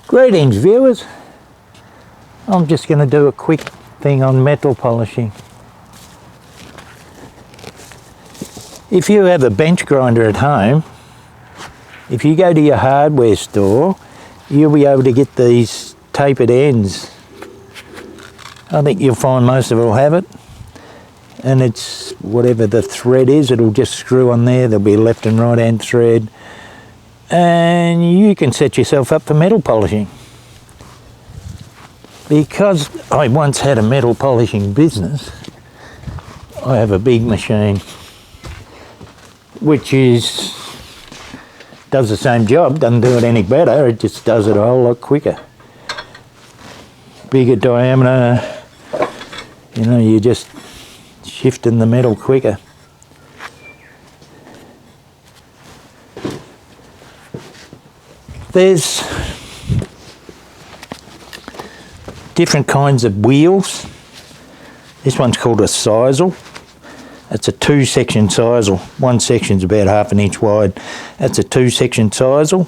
Greetings viewers, I'm just going to do a quick thing on metal polishing. If you have a bench grinder at home, if you go to your hardware store, you'll be able to get these tapered ends. I think you'll find most of it will have it, and it's whatever the thread is, it'll just screw on there. There'll be a left and right hand thread, and you can set yourself up for metal polishing. Because I once had a metal polishing business, I have a big machine which does the same job, doesn't do it any better, it just does it a whole lot quicker. Bigger diameter, you know, you're just shifting the metal quicker. There's different kinds of wheels. This one's called a sisal. It's a 2-section sisal. One section's about 1/2 inch wide. That's a 2-section sisal,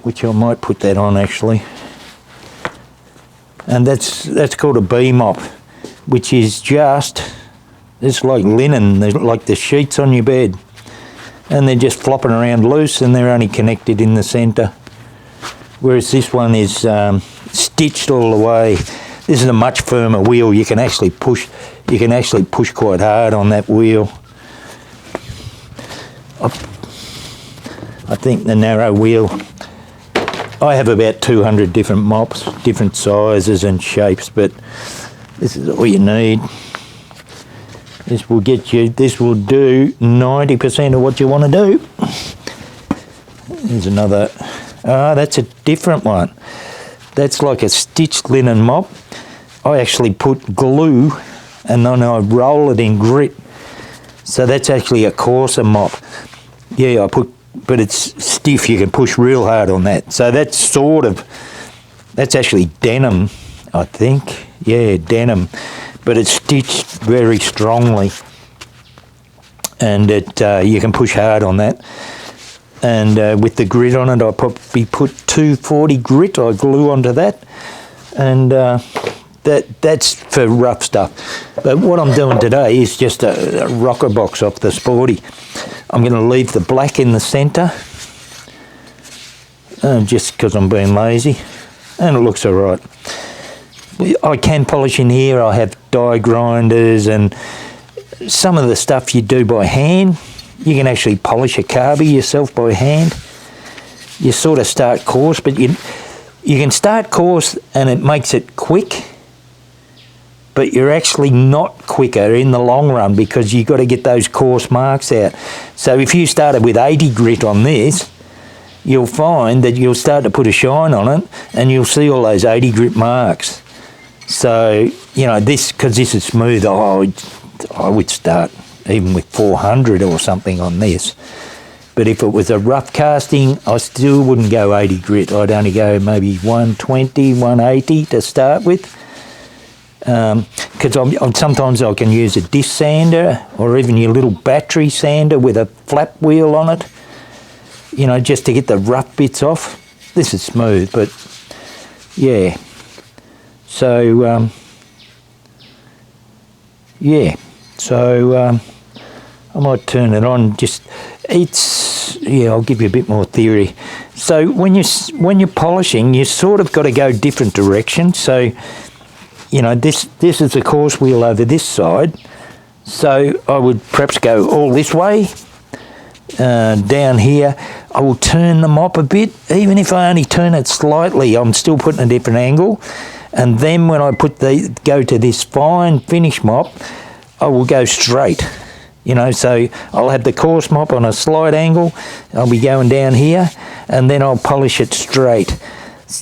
which I might put that on actually. And that's called a B-mop, which is just, it's like linen, they're like the sheets on your bed. And they're just flopping around loose and they're only connected in the centre. Whereas this one is stitched all the way. This is a much firmer wheel. You can actually push quite hard on that wheel. I think the narrow wheel, I have about 200 different mops, different sizes and shapes, but this is all you need. This will do 90% of what you want to do. Here's another, that's a different one. That's like a stitched linen mop. I actually put glue and then I roll it in grit. So that's actually a coarser mop. Yeah, but it's stiff, you can push real hard on that. So that's actually denim, I think. Yeah, denim. But it's stitched very strongly. And you can push hard on that. And with the grit on it, I probably put 240 grit, I glue onto that. And that's for rough stuff. But what I'm doing today is just a rocker box off the Sporty. I'm going to leave the black in the centre, just because I'm being lazy, and it looks all right. I can polish in here. I have die grinders and some of the stuff you do by hand. You can actually polish a carby yourself by hand. You sort of start coarse, but you can start coarse and it makes it quick, but you're actually not quicker in the long run because you've got to get those coarse marks out. So if you started with 80 grit on this, you'll find that you'll start to put a shine on it and you'll see all those 80 grit marks. So, you know, because this is smooth, I would start even with 400 or something on this. But if it was a rough casting, I still wouldn't go 80 grit. I'd only go maybe 120, 180 to start with. Because sometimes I can use a disc sander or even your little battery sander with a flap wheel on it, you know, just to get the rough bits off. This is smooth, but yeah. So, yeah. So, I might turn it on. I'll give you a bit more theory. So when you're polishing, you sort of got to go different directions. So, you know, this is a coarse wheel over this side. So I would perhaps go all this way. Down here, I will turn the mop a bit. Even if I only turn it slightly, I'm still putting a different angle. And then when I go to this fine finish mop, I will go straight. You know, so I'll have the coarse mop on a slight angle, I'll be going down here, and then I'll polish it straight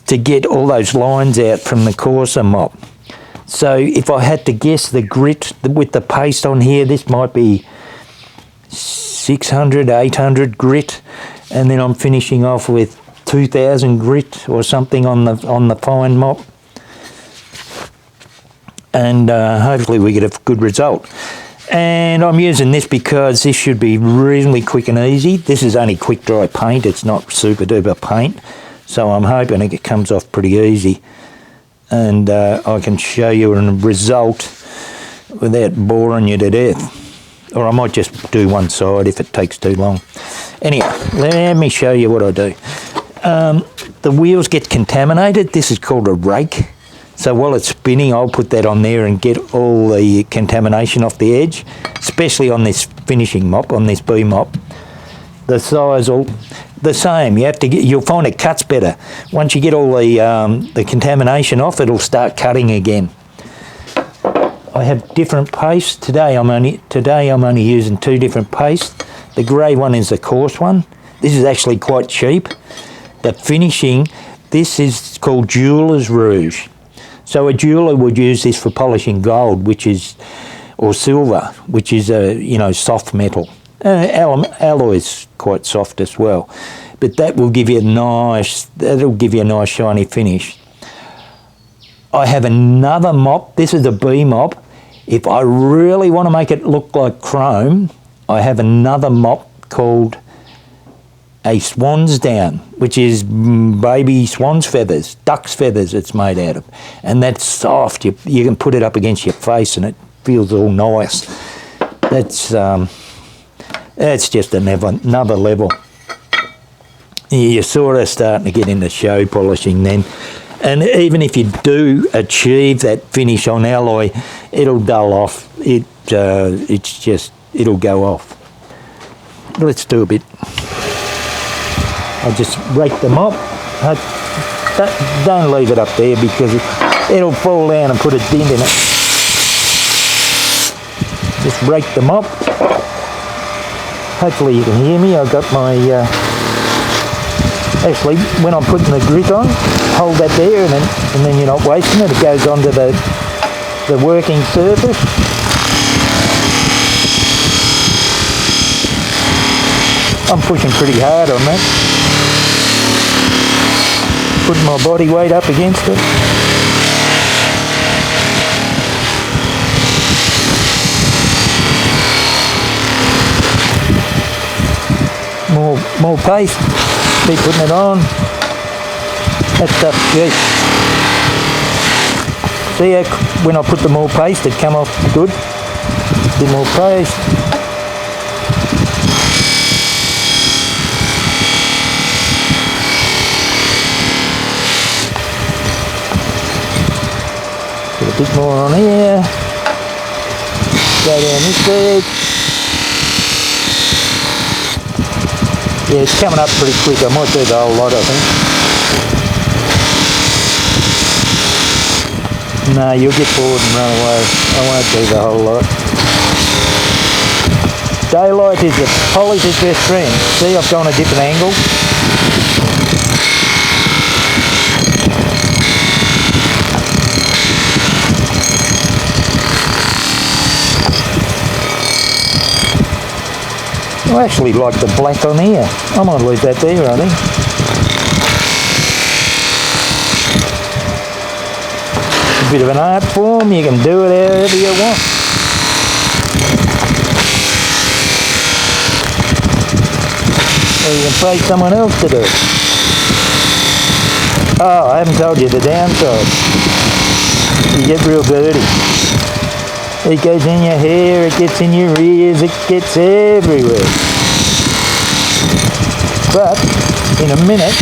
to get all those lines out from the coarser mop. So if I had to guess the grit with the paste on here, this might be 600, 800 grit, and then I'm finishing off with 2000 grit or something on the fine mop. And hopefully we get a good result. And I'm using this because this should be reasonably quick and easy. This is only quick dry paint, it's not super duper paint. So I'm hoping it comes off pretty easy, and I can show you a result without boring you to death. Or I might just do one side if it takes too long. Anyhow, let me show you what I do. The wheels get contaminated. This is called a rake. So while it's spinning, I'll put that on there and get all the contamination off the edge, especially on this finishing mop, on this B mop. The size will the same. You have to get, you'll find it cuts better. Once you get all the contamination off, it'll start cutting again. I have different pastes. Today I'm only using 2 different pastes. The grey one is the coarse one. This is actually quite cheap. The finishing, this is called Jeweler's Rouge. So a jeweler would use this for polishing gold, which is, or silver, which is a soft metal. Alloy is quite soft as well, but that will give you a nice. That'll give you a nice shiny finish. I have another mop. This is a B mop. If I really want to make it look like chrome, I have another mop called a swan's down, which is baby swan's feathers, duck's feathers it's made out of. And that's soft. You can put it up against your face and it feels all nice. That's just another level. You're sort of starting to get into show polishing then. And even if you do achieve that finish on alloy, it'll dull off. It'll go off. Let's do a bit. I'll just rake them up. Don't leave it up there because it'll fall down and put a dent in it. Just rake them up. Hopefully you can hear me. I've got my... actually, when I'm putting the grit on, hold that there and then you're not wasting it. It goes onto the working surface. I'm pushing pretty hard on that. Putting my body weight up against it. More paste. Keep putting it on. That stuff's cheap. See how when I put the more paste it come off good? A bit more paste. Put a bit more on here. Go down this side. Yeah, it's coming up pretty quick. I might do the whole lot, I think. No, you'll get bored and run away. I won't do the whole lot. Daylight is the polisher's best friend. See, I've gone a different angle. I actually like the black on here. I might leave that there, I think. A bit of an art form, you can do it however you want. Or you can pay someone else to do it. Oh, I haven't told you the downside. You get real dirty. It goes in your hair, it gets in your ears, it gets everywhere. But, in a minute,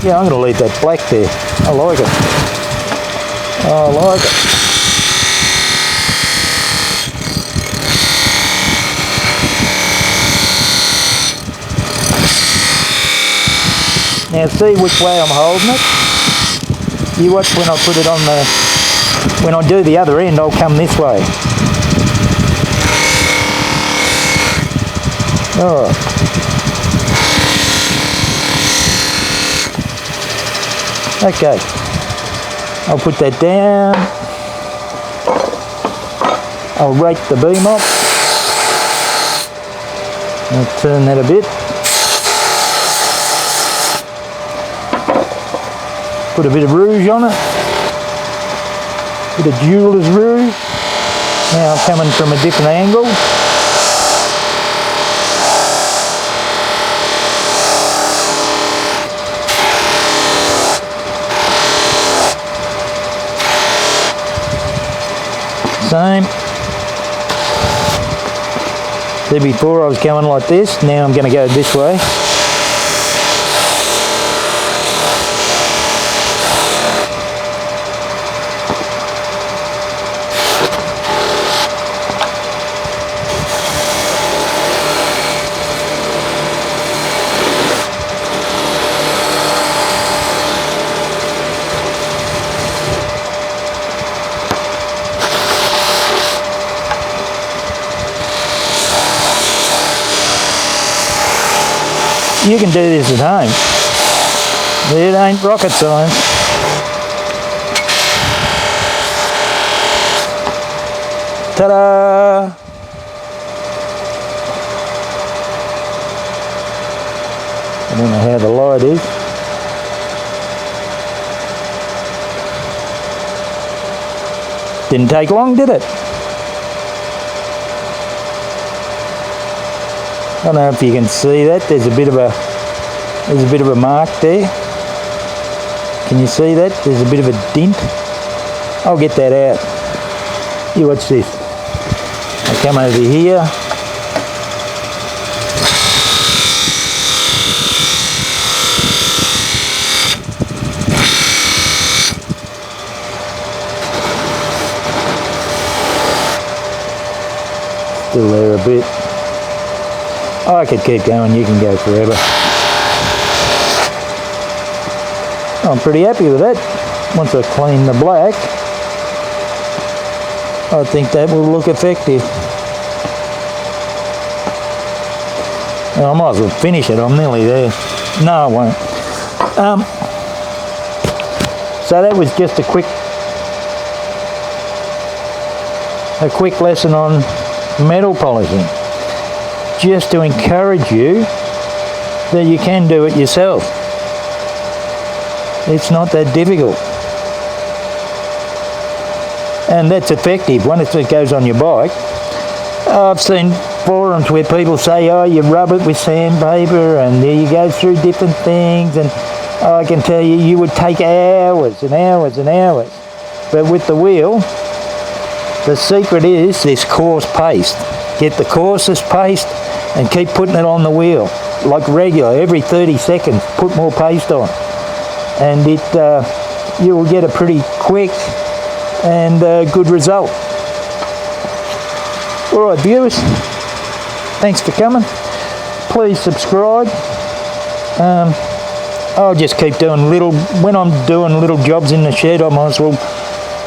yeah, I'm going to leave that black there. I like it. I like it. Now see which way I'm holding it? You watch when I put it on when I do the other end, I'll come this way. Oh. Okay. I'll put that down. I'll rake the beam up. I'll turn that a bit. Put a bit of rouge on it, bit of Jeweler's Rouge. Now I'm coming from a different angle. Same. See, before I was going like this, now I'm going to go this way. You can do this at home. It ain't rocket science. Ta-da! I don't know how the light is. Didn't take long, did it? I don't know if you can see that. There's a bit of a mark there. Can you see that? There's a bit of a dent. I'll get that out. You watch this. I come over here. Still there a bit. I could keep going, you can go forever. I'm pretty happy with that. Once I clean the black, I think that will look effective. Well, I might as well finish it, I'm nearly there. No, I won't. So that was just a quick lesson on metal polishing. Just to encourage you that you can do it yourself. It's not that difficult. And that's effective once it goes on your bike. I've seen forums where people say, oh, you rub it with sandpaper and you go through different things, and I can tell you, you would take hours and hours and hours. But with the wheel, the secret is this coarse paste. Get the coarsest paste and keep putting it on the wheel, like regular, every 30 seconds, put more paste on. And you will get a pretty quick and good result. All right, viewers, thanks for coming. Please subscribe. I'll just keep doing when I'm doing little jobs in the shed, I might as well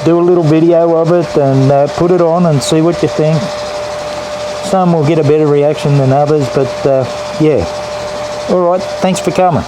do a little video of it and put it on and see what you think. Some will get a better reaction than others, but yeah. All right, thanks for coming.